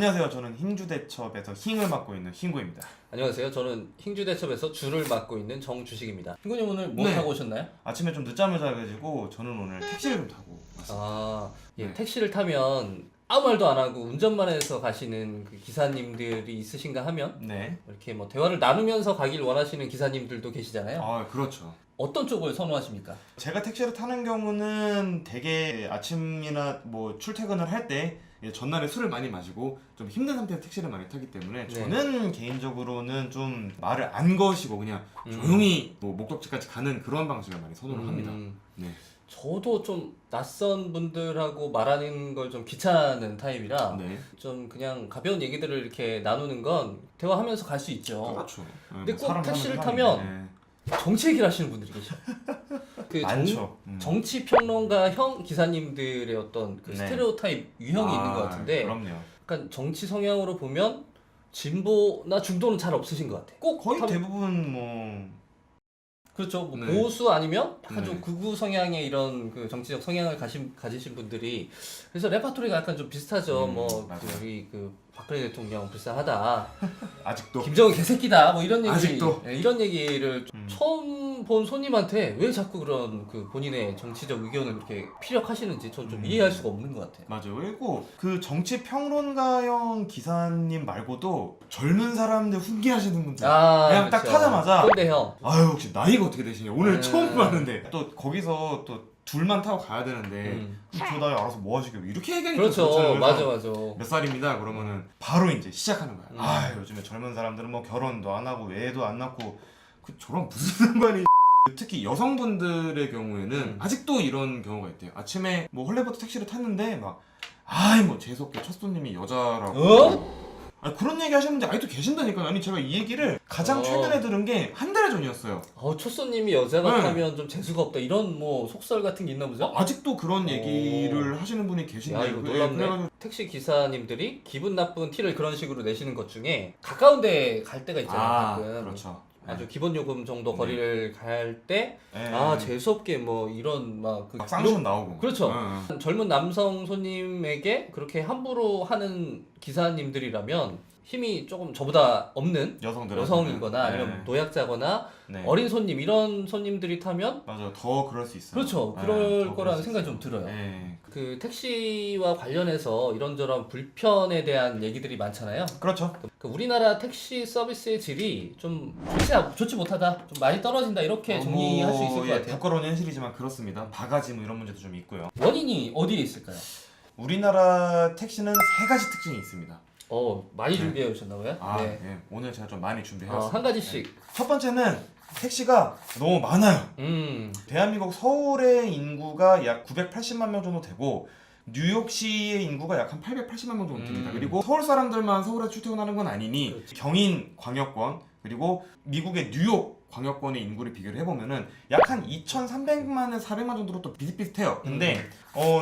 안녕하세요. 저는 흰주대첩에서 힝을 맡고 있는 흰구입니다. 안녕하세요. 저는 흰주대첩에서 주를 맡고 있는 정주식입니다. 흰구님 오늘 뭐 네. 타고 오셨나요? 아침에 좀 늦잠을 자가지고 저는 오늘 택시를 좀 타고 왔습니다. 아, 예, 네. 택시를 타면 아무 말도 안 하고 운전만 해서 가시는 그 기사님들이 있으신가 하면 네. 이렇게 뭐 대화를 나누면서 가길 원하시는 기사님들도 계시잖아요. 아, 그렇죠. 어떤 쪽을 선호하십니까? 제가 택시를 타는 경우는 되게 아침이나 뭐 출퇴근을 할 때 전날에 술을 많이 마시고 좀 힘든 상태에서 택시를 많이 타기 때문에 네. 저는 개인적으로는 좀 말을 안 거시고 그냥 조용히 뭐 목적지까지 가는 그런 방식을 많이 선호를 합니다. 네. 저도 좀 낯선 분들하고 말하는 걸 좀 귀찮은 타입이라 네. 좀 그냥 가벼운 얘기들을 이렇게 나누는 건 대화하면서 갈 수 있죠. 그렇죠. 근데 뭐 꼭 사람 택시를 사는 타면 사람인데. 정치 얘기를 하시는 분들이 계셔. 그 많죠. 정치 평론가형 기사님들의 어떤 그 네. 스테레오타입 유형이 있는 것 같은데, 그럼요. 약간 정치 성향으로 보면 진보나 중도는 잘 없으신 것 같아. 꼭 거의 타- 대부분 뭐 그렇죠. 뭐 네. 보수 아니면 약간 네. 좀 극우 성향의 이런 그 정치적 성향을 가지신 분들이, 그래서 레파토리가 약간 좀 비슷하죠. 뭐 맞아요. 그 우리 그 박근혜 대통령 불쌍하다. 아직도 김정은 개새끼다 뭐 이런 얘기 아직도? 이런 얘기를 음. 처음 본 손님한테 왜 자꾸 그런 그 본인의 정치적 의견을 이렇게 피력하시는지 전 좀 이해할 수가 없는 것 같아요. 맞아요. 그리고 그 정치 평론가형 기사님 말고도 젊은 사람들 훈계하시는 분들 그냥 딱 타자마자 꼰대형. 아유 혹시 나이가 어떻게 되시냐 오늘 네. 처음 봤는데 또 거기서 또 둘만 타고 가야 되는데 음. 저 나이 알아서 뭐 하시길래 이렇게 얘기하니까 그렇죠. 그렇잖아요. 맞아 그래서 맞아. 몇 살입니다 그러면은 바로 이제 시작하는 거야. 음. 아 요즘에 젊은 사람들은 뭐 결혼도 안 하고 애도 안 낳고 그 저랑 무슨 상관이. 특히 여성분들의 경우에는 아직도 이런 경우가 있대요. 아침에 뭐 헐레버트 택시를 탔는데 막 아이 뭐 재수없게 첫 손님이 여자라고 아니, 그런 얘기 하시는 분들 아직도 계신다니까요. 아니 제가 이 얘기를 가장 최근에 들은 게 한 달 전이었어요. 첫 손님이 여자가 네. 타면 좀 재수가 없다 이런 뭐 속설 같은 게 있나 보죠? 아직도 그런 얘기를 하시는 분이 계신데요. 야 이거 예, 놀랍네. 그래가지고 택시 기사님들이 기분 나쁜 티를 그런 식으로 내시는 것 중에 가까운데 갈 때가 있잖아요. 가끔. 그렇죠. 아주 기본 요금 정도 거리를 갈 때 예. 재수없게 뭐 이런 막 막 쌍시온 나오고 그렇죠. 예. 젊은 남성 손님에게 그렇게 함부로 하는 기사님들이라면 힘이 조금 저보다 없는 여성이거나 아니면 노약자거나 네. 어린 손님 이런 손님들이 타면 맞아요. 더 그럴 수 있어요. 그렇죠. 예, 그럴 더 거라는 수 생각이 있어요. 좀 들어요. 예. 그 택시와 관련해서 이런저런 불편에 대한 얘기들이 많잖아요. 그렇죠. 그 우리나라 택시 서비스의 질이 좀 좋지 못하다, 좀 많이 떨어진다 이렇게 정리할 수 있을 것 같아요. 부끄러운 현실이지만 그렇습니다. 바가지 뭐 이런 문제도 좀 있고요. 원인이 어디에 있을까요? 우리나라 택시는 세 가지 특징이 있습니다. 많이 준비해 오셨나봐요. 네. 오늘 제가 좀 많이 준비해왔습니다. 한 가지씩. 네. 첫 번째는 택시가 너무 많아요. 대한민국 서울의 인구가 약 980만 명 정도 되고 뉴욕시의 인구가 약 한 880만 명 정도 됩니다. 그리고 서울 사람들만 서울에 출퇴근하는 건 아니니 그렇지. 경인 광역권 그리고 미국의 뉴욕 광역권의 인구를 비교를 해보면은 약 한 2,300만에서 400만 정도로 또 비슷비슷해요. 근데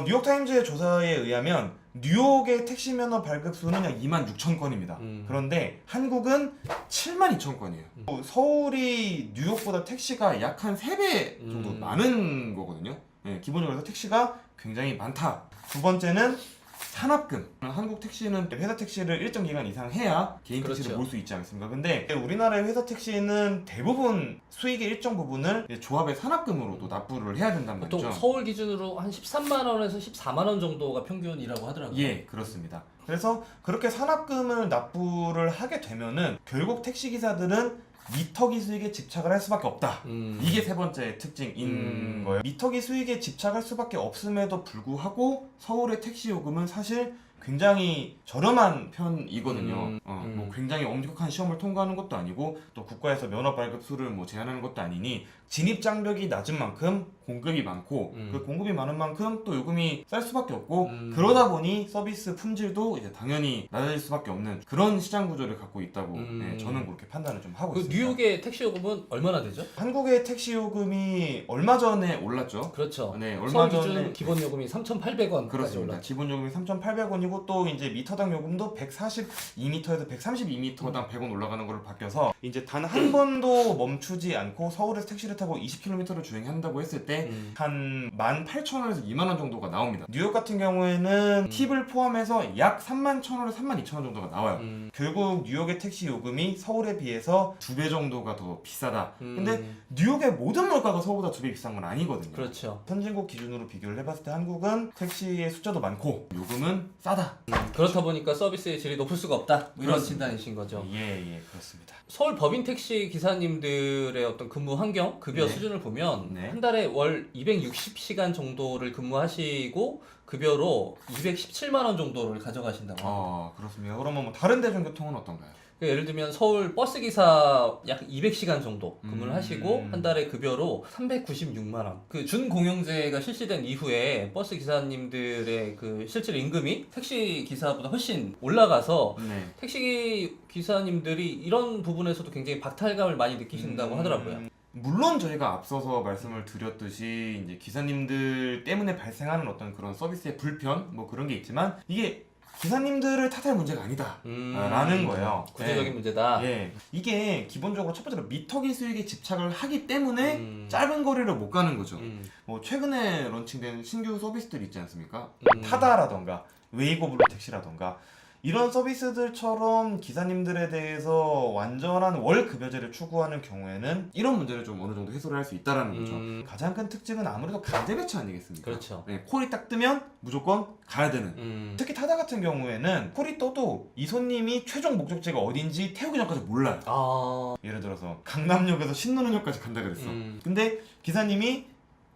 뉴욕타임즈의 조사에 의하면 뉴욕의 택시 면허 발급 수는 약 26,000건입니다. 그런데 한국은 72,000건이에요. 서울이 뉴욕보다 택시가 약 한 3배 정도 많은 거거든요. 네, 기본적으로 택시가 굉장히 많다. 두 번째는 산업금. 한국 택시는 회사 택시를 일정 기간 이상 해야 개인 택시를 그렇죠. 몰 수 있지 않습니까? 근데 우리나라의 회사 택시는 대부분 수익의 일정 부분을 조합의 산업금으로도 납부를 해야 된단 보통 말이죠. 서울 기준으로 한 13만 원에서 14만 원 정도가 평균이라고 하더라고요. 예, 그렇습니다. 그래서 그렇게 산업금을 납부를 하게 되면은 결국 택시 기사들은 미터기 수익에 집착을 할 수밖에 없다. 이게 세 번째 특징인 거예요. 미터기 수익에 집착할 수밖에 없음에도 불구하고 서울의 택시 요금은 사실 굉장히 저렴한 편이거든요. 뭐 굉장히 엄격한 시험을 통과하는 것도 아니고 또 국가에서 면허 발급 수를 뭐 제한하는 것도 아니니 진입 장벽이 낮은 만큼 공급이 많고 그 공급이 많은 만큼 또 요금이 쌀 수밖에 없고 그러다 보니 서비스 품질도 이제 당연히 낮아질 수밖에 없는 그런 시장 구조를 갖고 있다고 네, 저는 그렇게 판단을 좀 하고 그 있습니다. 뉴욕의 택시 요금은 얼마나 되죠? 한국의 택시 요금이 얼마 전에 올랐죠. 그렇죠. 네, 얼마 서울 전에 기준 기본 요금이 3,800원까지 그렇습니다. 올랐죠. 기본 요금이 3,800원이고 또 이제 미터당 요금도 142m에서 132m당 100원 올라가는 걸로 바뀌어서 이제 단 한 번도 멈추지 않고 서울에서 택시를 타고 20km를 주행한다고 했을 때 한 18,000원에서 2만원 정도가 나옵니다. 뉴욕 같은 경우에는 팁을 포함해서 약 31,000원에서 32,000원 정도가 나와요. 결국 뉴욕의 택시 요금이 서울에 비해서 2배 정도가 더 비싸다. 근데 뉴욕의 모든 물가가 서울보다 2배 비싼 건 아니거든요. 그렇죠. 선진국 기준으로 비교를 해봤을 때 한국은 택시의 숫자도 많고 요금은 싸다. 그렇다 보니까 서비스의 질이 높을 수가 없다. 이런 그렇습니다. 진단이신 거죠. 예, 그렇습니다. 서울 법인 택시 기사님들의 어떤 근무 환경, 급여 네. 수준을 보면 네. 한 달에 월 260시간 정도를 근무하시고 급여로 217만 원 정도를 가져가신다고 합니다. 그렇습니다. 그러면 뭐 다른 대중교통은 어떤가요? 그러니까 예를 들면 서울 버스 기사 약 200시간 정도 근무를 하시고 한 달에 급여로 396만 원. 그 준공영제가 실시된 이후에 버스 기사님들의 그 실질 임금이 택시 기사보다 훨씬 올라가서 네. 택시 기사님들이 이런 부분에서도 굉장히 박탈감을 많이 느끼신다고 하더라고요. 물론 저희가 앞서서 말씀을 드렸듯이 이제 기사님들 때문에 발생하는 어떤 그런 서비스의 불편 뭐 그런 게 있지만 이게 기사님들을 탓할 문제가 아니다 라는 거예요. 구조적인 네. 문제다. 예, 이게 기본적으로 첫 번째로 미터기 수익에 집착을 하기 때문에 짧은 거리를 못 가는 거죠. 뭐 최근에 런칭된 신규 서비스들 있지 않습니까? 타다라던가 웨이고블루 택시라던가 이런 서비스들처럼 기사님들에 대해서 완전한 월 급여제를 추구하는 경우에는 이런 문제를 좀 어느 정도 해소를 할 수 있다라는 거죠. 가장 큰 특징은 아무래도 강제 배치 아니겠습니까? 그렇죠. 네, 콜이 딱 뜨면 무조건 가야 되는. 특히 타다 같은 경우에는 콜이 떠도 이 손님이 최종 목적지가 어딘지 태우기 전까지 몰라요. 예를 들어서 강남역에서 신논현역까지 간다 그랬어. 근데 기사님이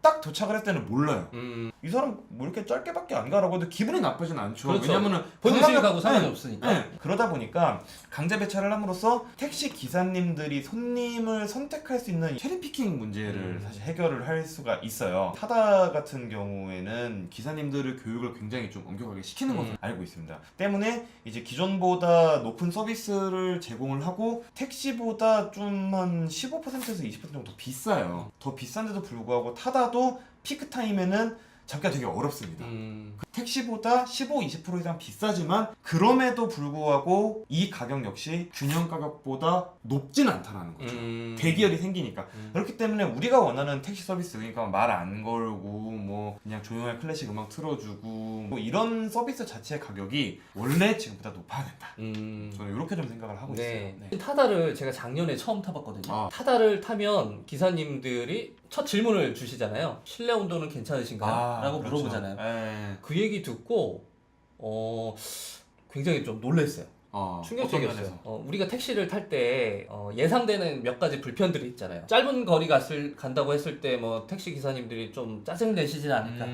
딱 도착을 했을 때는 몰라요. 이 사람 뭐 이렇게 짧게밖에 안 가라고 해도 기분이 나쁘진 않죠. 그렇죠. 왜냐면은 본인 강남역- 수익하고 상관이 네, 없으니까. 네. 그러다 보니까 강제 배차를 함으로써 택시 기사님들이 손님을 선택할 수 있는 체리피킹 문제를 사실 해결을 할 수가 있어요. 타다 같은 경우에는 기사님들의 교육을 굉장히 좀 엄격하게 시키는 것으로 알고 있습니다. 때문에 이제 기존보다 높은 서비스를 제공을 하고 택시보다 좀 한 15%에서 20% 정도 더 비싸요. 더 비싼데도 불구하고 타다도 피크 타임에는 잡기가 되게 어렵습니다. 그 택시보다 15-20% 이상 비싸지만 그럼에도 불구하고 이 가격 역시 균형 가격보다 높진 않다는 거죠. 대기열이 생기니까. 그렇기 때문에 우리가 원하는 택시 서비스, 그러니까 말 안 걸고 뭐 그냥 조용한 클래식 음악 틀어주고 뭐 이런 서비스 자체의 가격이 원래 지금보다 높아야 된다. 저는 이렇게 좀 생각을 하고 네. 있어요. 네. 타다를 제가 작년에 처음 타봤거든요. 아. 타다를 타면 기사님들이 첫 질문을 주시잖아요. 실내 온도는 괜찮으신가요? 라고 그렇죠. 물어보잖아요. 네. 그 얘기 듣고 굉장히 좀 놀랐어요. 충격적이었어요. 어떤 면에서? 우리가 택시를 탈 때 예상되는 몇 가지 불편들이 있잖아요. 짧은 거리 간다고 했을 때 뭐 택시 기사님들이 좀 짜증 내시진 않을까.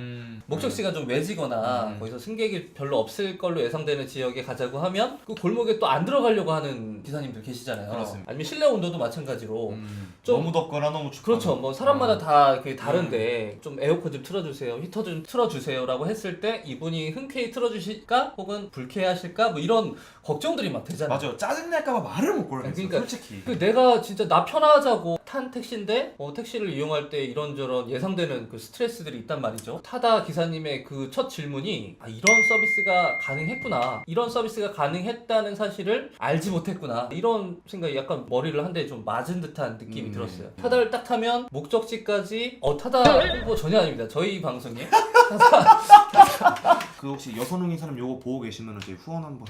목적지가 좀 외지거나 거기서 승객이 별로 없을 걸로 예상되는 지역에 가자고 하면 그 골목에 또 안 들어가려고 하는 기사님들 계시잖아요. 그렇습니다. 아니면 실내 온도도 마찬가지로 좀 너무 덥거나 너무 춥거나. 그렇죠. 뭐 사람마다 다 그게 다른데 좀 에어컨 좀 틀어주세요, 히터 좀 틀어주세요라고 했을 때 이분이 흔쾌히 틀어주실까 혹은 불쾌하실까 뭐 이런 걱정들이 막 되잖아요. 맞아요. 짜증날까봐 말을 못 걸겠어요. 그러니까 솔직히. 내가 진짜 나 편하자고 탄 택시인데 택시를 이용할 때 이런저런 예상되는 그 스트레스들이 있단 말이죠. 타다 기사님의 그 첫 질문이 이런 서비스가 가능했구나, 이런 서비스가 가능했다는 사실을 알지 못했구나, 이런 생각이 약간 머리를 한 대 좀 맞은 듯한 느낌이 들었어요. 타다를 딱 타면 목적지까지 타다 홍보 전혀 아닙니다. 저희 방송에 그 혹시 여선웅이 사람 요거 보고 계시면은 저희 후원 한번.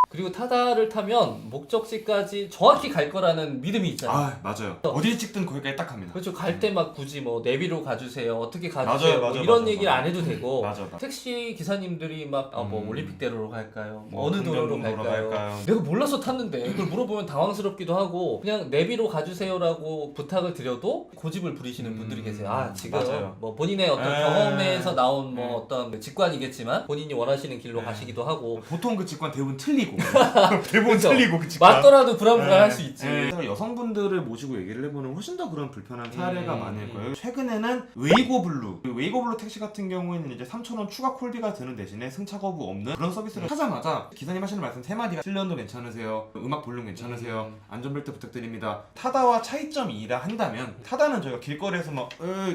그리고 타다를 타면 목적지까지 정확히 갈 거라는 믿음이 있잖아요. 맞아요. 어딜 찍든 거기까지 딱 갑니다. 그렇죠. 갈 때 막 굳이 뭐 내비로 가주세요, 어떻게 가주세요, 맞아요, 이런 얘기를 안 해도 되고 맞아. 택시 기사님들이 막 뭐 올림픽대로로 갈까요? 뭐 어느 도로로 흥정도로로 갈까요? 내가 몰라서 탔는데 그걸 물어보면 당황스럽기도 하고 그냥 내비로 가주세요라고 부탁을 드려도 고집을 부리시는 분들이 계세요. 지금 맞아요. 뭐 본인의 어떤 경험에서 나온 뭐 어떤 직관이겠지만 본인이 원하시는 길로 가시기도 하고 보통 그 직관 대부분 틀리고 대부분 그렇죠. 틀리고 그 직관 맞더라도 불안불안할 수 있지. 여성분들을 모시고 얘기를 해보면 훨씬 더 그런 불편한 사례가 많을 거예요. 최근에는 웨이고블루, 웨이고블루 택시 같은 경우에는 이제 3,000원 추가 콜비가 드는 대신에 승차 거부 없는 그런 서비스를 하자마자 기사님 하시는 말씀 3마디가 실내 온도 괜찮으세요? 음악 볼륨 괜찮으세요? 안전벨트 부탁드립니다. 타다와 차이점이라 한다면 타다는 저희가 길거리에서 막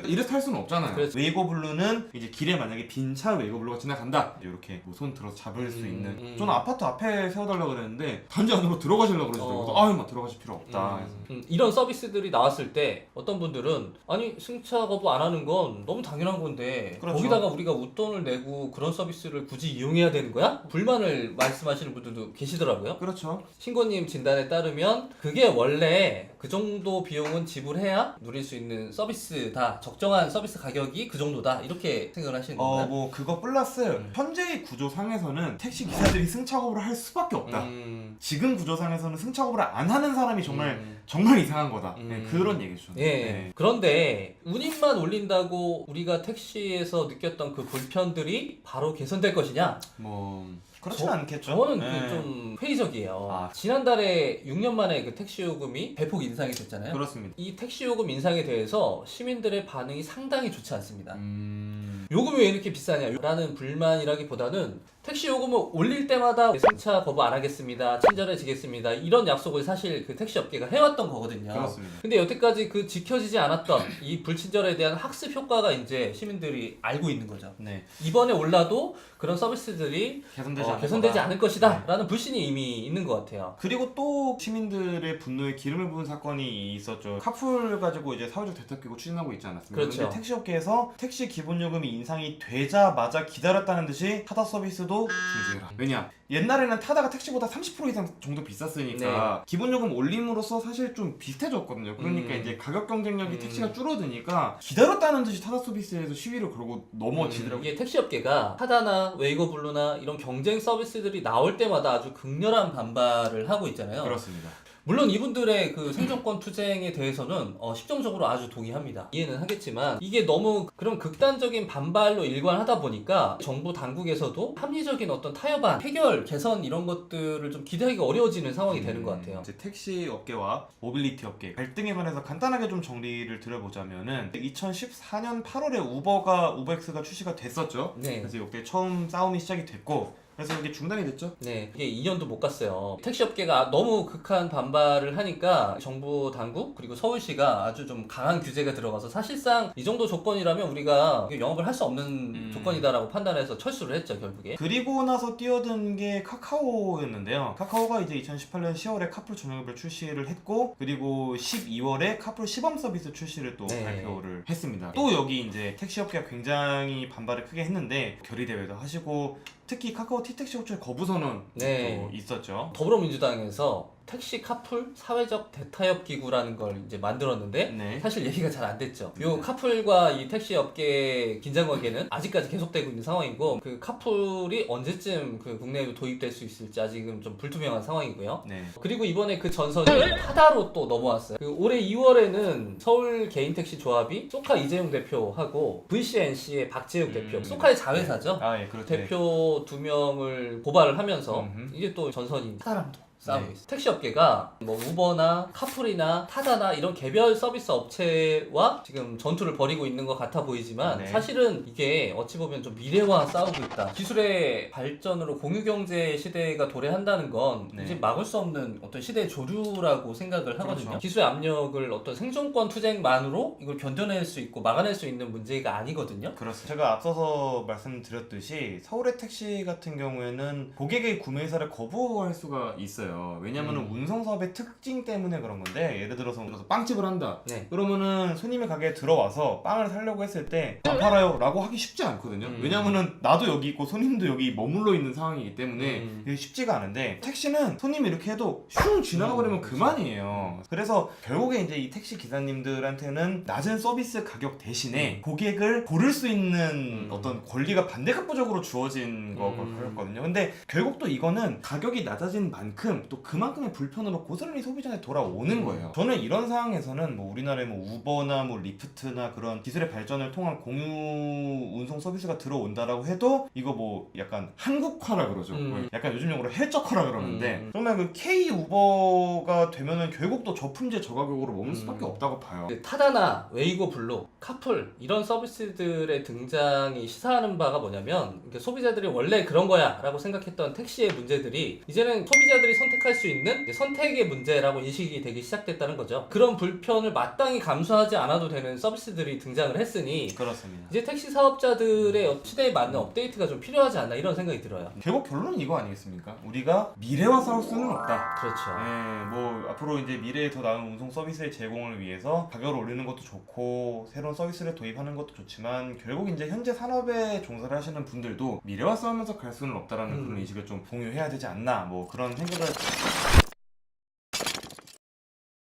이래서 탈 수는 없잖아요. 그렇죠. 웨이고블루는 이제 길에 만약에 빈 차 웨이고블루가 지나간다 이렇게 뭐 손 들어서 잡을 수 있는 저는 아파트 앞에 세워달라고 그랬는데 단지 안으로 들어가시려고 그러시더라고요. 그래서 아유, 막 들어가실 필요 없다. 이런 서비스들이 나왔을 때 어떤 분들은 아니 승차 거부 안 하는 건 너무 당연한 건데 그렇죠. 거기다가 우리가 웃돈을 내고 그런 서비스를 굳이 이용해야 되는 거야? 불만을 말씀하시는 분들도 계시더라고요. 그렇죠. 신고님 진단에 따르면 그게 원래 그 정도 비용은 지불해야 누릴 수 있는 서비스다. 적정한 서비스 가격이 그 정도다. 이렇게 생각을 하시는 건가요? 뭐 그거 플러스 현재의 구조상에서는 택시 기사들이 승차 거부를 할 수밖에 없다. 지금 구조상에서는 승차 거부를 안 하는 사람이 정말 이상한 거다. 네, 그런 얘기죠. 예. 네. 그런데 운임만 올린다고 우리가 택시에서 느꼈던 그 불편들이 바로 개선될 것이냐? 뭐 그렇진 않겠죠. 저는 네. 좀 회의적이에요. 아. 지난달에 6년 만에 그 택시 요금이 대폭 인상이 됐잖아요. 그렇습니다. 이 택시 요금 인상에 대해서 시민들의 반응이 상당히 좋지 않습니다. 요금이 왜 이렇게 비싸냐? 라는 불만이라기보다는 택시 요금을 올릴 때마다 승차 거부 안 하겠습니다. 친절해지겠습니다. 이런 약속을 사실 그 택시 업계가 해왔던 거거든요. 그렇습니다. 근데 여태까지 그 지켜지지 않았던 이 불친절에 대한 학습 효과가 이제 시민들이 알고 있는 거죠. 네. 이번에 올라도 그런 서비스들이 개선되지 않을 것이다. 네. 라는 불신이 이미 있는 것 같아요. 그리고 또 시민들의 분노에 기름을 부은 사건이 있었죠. 카풀 가지고 이제 사회적 대책 기구 추진하고 있지 않았습니까? 그렇죠. 근데 택시업계에서 택시 기본 요금이 인상이 되자마자 기다렸다는 듯이 타다 서비스도 중지해라. 왜냐? 옛날에는 타다가 택시보다 30% 이상 정도 비쌌으니까 기본 요금 올림으로써 사실 좀 비슷해졌거든요. 그러니까 이제 가격 경쟁력이 택시가 줄어드니까 기다렸다는 듯이 타다 서비스에서 시위를 걸고 넘어지더라고요. 이게 택시업계가 타다나 웨이고 블루나 이런 경쟁 서비스들이 나올 때마다 아주 극렬한 반발을 하고 있잖아요. 그렇습니다. 물론 이분들의 그 생존권 투쟁에 대해서는 심정적으로 아주 동의합니다. 이해는 하겠지만 이게 너무 그런 극단적인 반발로 일관하다 보니까 정부 당국에서도 합리적인 어떤 타협안, 해결, 개선 이런 것들을 좀 기대하기가 어려워지는 상황이 되는 것 같아요. 이제 택시 업계와 모빌리티 업계 갈등에 관해서 간단하게 좀 정리를 드려보자면은 2014년 8월에 우버엑스가 출시가 됐었죠. 네. 그래서 이때 처음 싸움이 시작이 됐고 그래서 이게 중단이 됐죠. 네, 이게 2년도 못 갔어요. 택시업계가 너무 극한 반발을 하니까 정부 당국 그리고 서울시가 아주 좀 강한 규제가 들어가서 사실상 이 정도 조건이라면 우리가 영업을 할 수 없는 조건이다라고 판단해서 철수를 했죠, 결국에. 그리고 나서 뛰어든 게 카카오였는데요. 카카오가 이제 2018년 10월에 카풀 전용앱을 출시를 했고 그리고 12월에 카풀 시범 서비스 출시를 또 발표를 했습니다. 또 여기 이제 택시업계가 굉장히 반발을 크게 했는데 결의대회도 하시고 특히 카카오 티택시 호출 거부 선언도 있었죠. 더불어민주당에서 택시 카풀 사회적 대타협 기구라는 걸 이제 만들었는데 사실 얘기가 잘 안 됐죠. 요 카풀과 이 택시 업계 긴장 관계는 아직까지 계속되고 있는 상황이고 그 카풀이 언제쯤 그 국내에도 도입될 수 있을지 아직은 좀 불투명한 상황이고요. 그리고 이번에 그 전선이 타다로 또 넘어왔어요. 그 올해 2월에는 서울 개인택시 조합이 소카 이재용 대표하고 VCNC의 박재욱 대표, 소카의 자회사죠. 그렇죠. 대표 2명을 고발을 하면서 이게 또 전선이 타다랑도 싸우고 있어요. 택시업계가 뭐 우버나 카풀이나 타다나 이런 개별 서비스 업체와 지금 전투를 벌이고 있는 것 같아 보이지만 사실은 이게 어찌 보면 좀 미래와 싸우고 있다. 기술의 발전으로 공유경제 시대가 도래한다는 건 이제 막을 수 없는 어떤 시대의 조류라고 생각을 하거든요. 그렇죠. 기술의 압력을 어떤 생존권 투쟁만으로 이걸 견뎌낼 수 있고 막아낼 수 있는 문제가 아니거든요. 그렇습니다. 제가 앞서서 말씀드렸듯이 서울의 택시 같은 경우에는 고객의 구매 의사를 거부할 수가 있어요. 왜냐면은 운송 사업의 특징 때문에 그런 건데 예를 들어서 빵집을 한다. 그러면은 손님이 가게에 들어와서 빵을 사려고 했을 때 안 팔아요 라고 하기 쉽지 않거든요. 왜냐면은 나도 여기 있고 손님도 여기 머물러 있는 상황이기 때문에 이게 쉽지가 않은데 택시는 손님이 이렇게 해도 슝 지나가 버리면 그만이에요. 그래서 결국에 이제 이 택시 기사님들한테는 낮은 서비스 가격 대신에 고객을 고를 수 있는 어떤 권리가 반대급부적으로 주어진 거거든요. 근데 결국 또 이거는 가격이 낮아진 만큼 또 그만큼의 불편으로 고스란히 소비자한테 돌아오는 거예요. 저는 이런 상황에서는 뭐 우리나라에 뭐 우버나 뭐 리프트나 그런 기술의 발전을 통한 공유 운송 서비스가 들어온다라고 해도 이거 뭐 약간 한국화라 그러죠. 약간 요즘 용어로 헬적화라 그러는데 정말 그 K 우버가 되면은 결국 또 저품질 저가격으로 머물 수밖에 없다고 봐요. 타다나 웨이고 블루, 카풀 이런 서비스들의 등장이 시사하는 바가 뭐냐면 소비자들이 원래 그런 거야 라고 생각했던 택시의 문제들이 이제는 소비자들이 선택할 수 있는 이제 선택의 문제라고 인식이 되기 시작됐다는 거죠. 그런 불편을 마땅히 감수하지 않아도 되는 서비스들이 등장을 했으니 그렇습니다. 이제 택시 사업자들의 시대에 맞는 업데이트가 좀 필요하지 않나 이런 생각이 들어요. 결국 결론은 이거 아니겠습니까? 우리가 미래와 싸울 수는 없다. 그렇죠. 뭐 앞으로 이제 미래에 더 나은 운송 서비스의 제공을 위해서 가격을 올리는 것도 좋고 새로운 서비스를 도입하는 것도 좋지만 결국 이제 현재 산업에 종사를 하시는 분들도 미래와 싸우면서 갈 수는 없다라는 그런 인식을 좀 공유해야 되지 않나 뭐 그런 생각을